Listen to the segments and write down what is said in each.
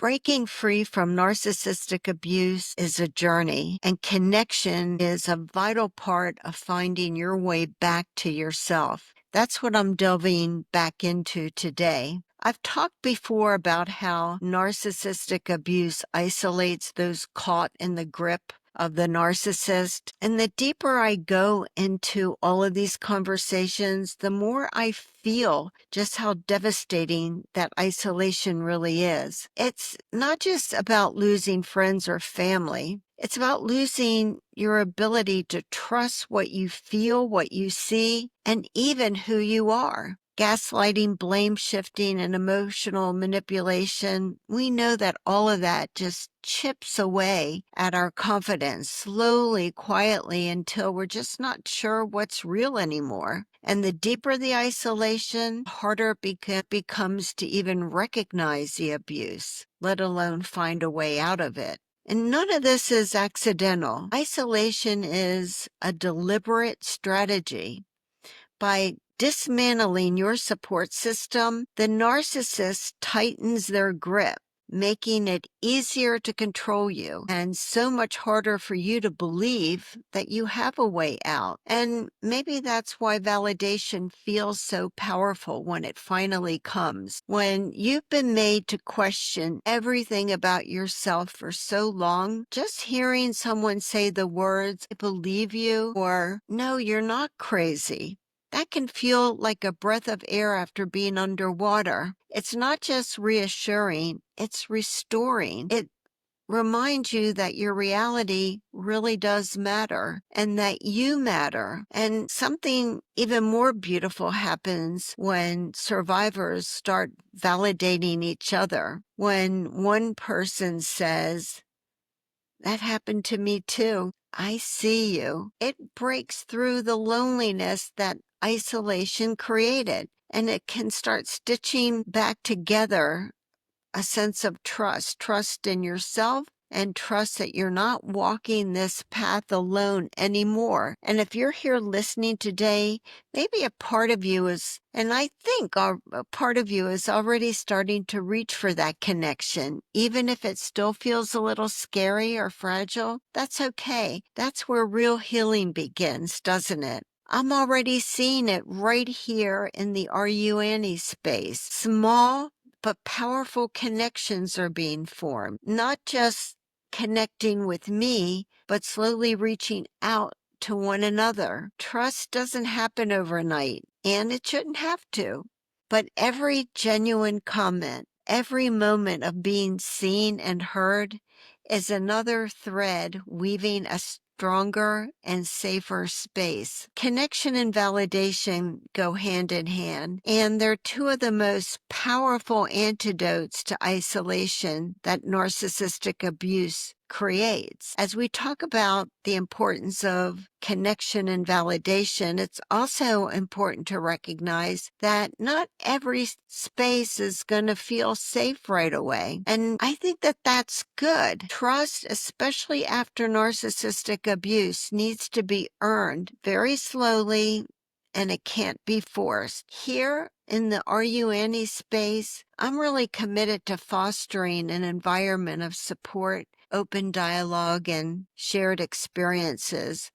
Breaking free from narcissistic abuse is a journey, and connection is a vital part of finding your way back to yourself. That's what I'm delving back into today. I've talked before about how narcissistic abuse isolates those caught in the grip of the narcissist. And the deeper I go into all of these conversations, the more I feel just how devastating that isolation really is. It's not just about losing friends or family. It's about losing your ability to trust what you feel, what you see, and even who you are. Gaslighting, blame shifting, and emotional manipulation, we know that all of that just chips away at our confidence slowly, quietly, until we're just not sure what's real anymore. And the deeper the isolation, the harder it becomes to even recognize the abuse, let alone find a way out of it. And none of this is accidental. Isolation is a deliberate strategy. By dismantling your support system, the narcissist tightens their grip, making it easier to control you and so much harder for you to believe that you have a way out. And maybe that's why validation feels so powerful when it finally comes. When you've been made to question everything about yourself for so long, just hearing someone say the words, "I believe you," or "No, you're not crazy," that can feel like a breath of air after being underwater. It's not just reassuring, it's restoring. It reminds you that your reality really does matter and that you matter. And something even more beautiful happens when survivors start validating each other. When one person says, "That happened to me too. I see you." It breaks through the loneliness that isolation created, and it can start stitching back together a sense of trust in yourself, and trust that you're not walking this path alone anymore. And if you're here listening today, maybe a part of you is, and I think a part of you is already starting to reach for that connection. Even if it still feels a little scary or fragile, that's okay. That's where real healing begins, doesn't it? I'm already seeing it right here in the Are You Annie space. Small but powerful connections are being formed, not just connecting with me, but slowly reaching out to one another. Trust doesn't happen overnight, and it shouldn't have to. But every genuine comment, every moment of being seen and heard is another thread weaving a stronger and safer space. Connection and validation go hand in hand, and they're two of the most powerful antidotes to isolation that narcissistic abuse creates. As we talk about the importance of connection and validation, it's also important to recognize that not every space is going to feel safe right away. And I think that that's good. Trust, especially after narcissistic abuse, needs to be earned very slowly, and it can't be forced. Here in the Are You Annie space, I'm really committed to fostering an environment of support, open dialogue, and shared experiences,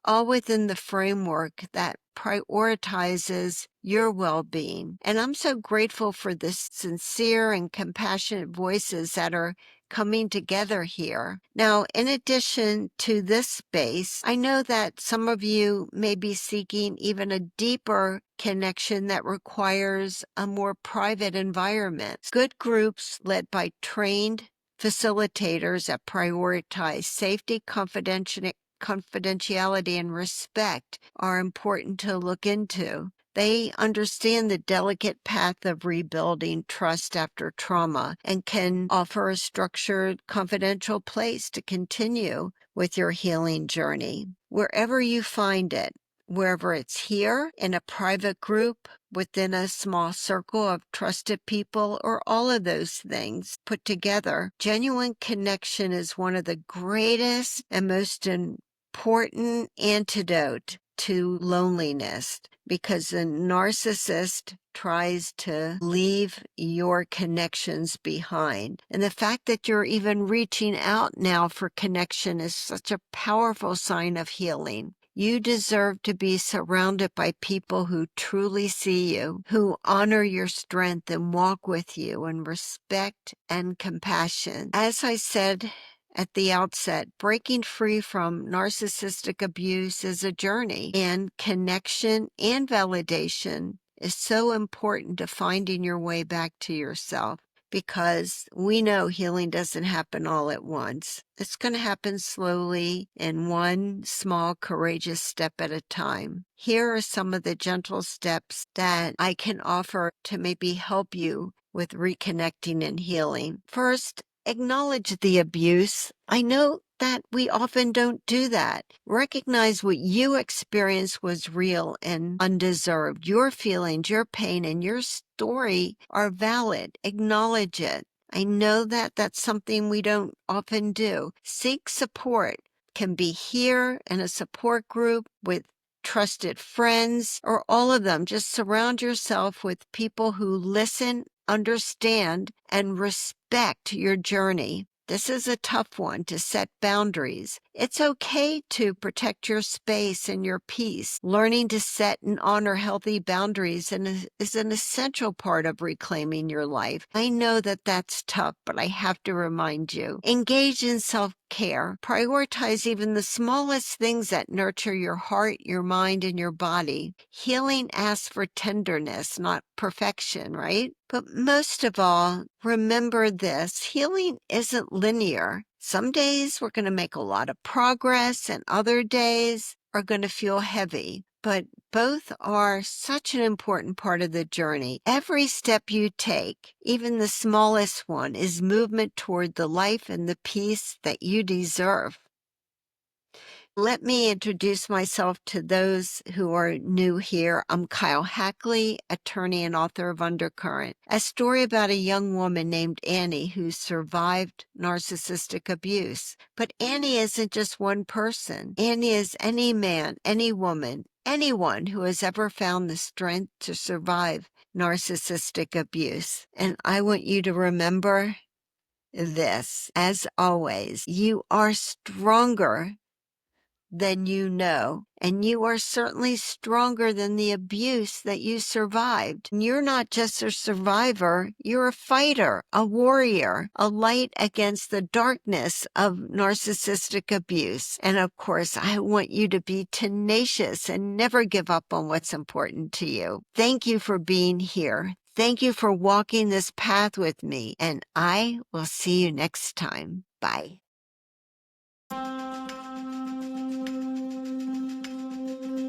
all within the framework that prioritizes your well-being. And I'm so grateful for the sincere and compassionate voices that are coming together here. Now, in addition to this space, I know that some of you may be seeking even a deeper connection that requires a more private environment. Good groups led by trained facilitators that prioritize safety, confidentiality, and respect are important to look into. They understand the delicate path of rebuilding trust after trauma and can offer a structured, confidential place to continue with your healing journey. Wherever you find it, wherever it's here, in a private group, within a small circle of trusted people, or all of those things put together, genuine connection is one of the greatest and most important antidote to loneliness. because a narcissist tries to leave your connections behind. And the fact that you're even reaching out now for connection is such a powerful sign of healing. You deserve to be surrounded by people who truly see you, who honor your strength and walk with you in respect and compassion. As I said at the outset, breaking free from narcissistic abuse is a journey, and connection and validation is so important to finding your way back to yourself, because we know healing doesn't happen all at once. It's going to happen slowly in one small, courageous step at a time. Here are some of the gentle steps that I can offer to maybe help you with reconnecting and healing. First, acknowledge the abuse. I know that we often don't do that. Recognize what you experienced was real and undeserved. Your feelings, your pain, and your story are valid. Acknowledge it. I know that that's something we don't often do. Seek support. Can be here in a support group with trusted friends, or all of them. Just surround yourself with people who listen, understand, and respect your journey. This is a tough one, to set boundaries. It's okay to protect your space and your peace. Learning to set and honor healthy boundaries is an essential part of reclaiming your life. I know that that's tough, but I have to remind you. Engage in self-care. Prioritize even the smallest things that nurture your heart, your mind, and your body. Healing asks for tenderness, not perfection, right? But most of all, remember this: healing isn't linear. Some days we're going to make a lot of progress, and other days are going to feel heavy. But both are such an important part of the journey. Every step you take, even the smallest one, is movement toward the life and the peace that you deserve. Let me introduce myself to those who are new here. I'm Kyle Hackley, attorney and author of Undercurrent, a story about a young woman named Annie who survived narcissistic abuse. But Annie isn't just one person. Annie is any man, any woman, anyone who has ever found the strength to survive narcissistic abuse. And I want you to remember this. As always, you are stronger than you know, and you are certainly stronger than the abuse that you survived. And you're not just a survivor, you're a fighter, a warrior, a light against the darkness of narcissistic abuse. And of course, I want you to be tenacious and never give up on what's important to you. Thank you for being here. Thank you for walking this path with me, and I will see you next time. Bye.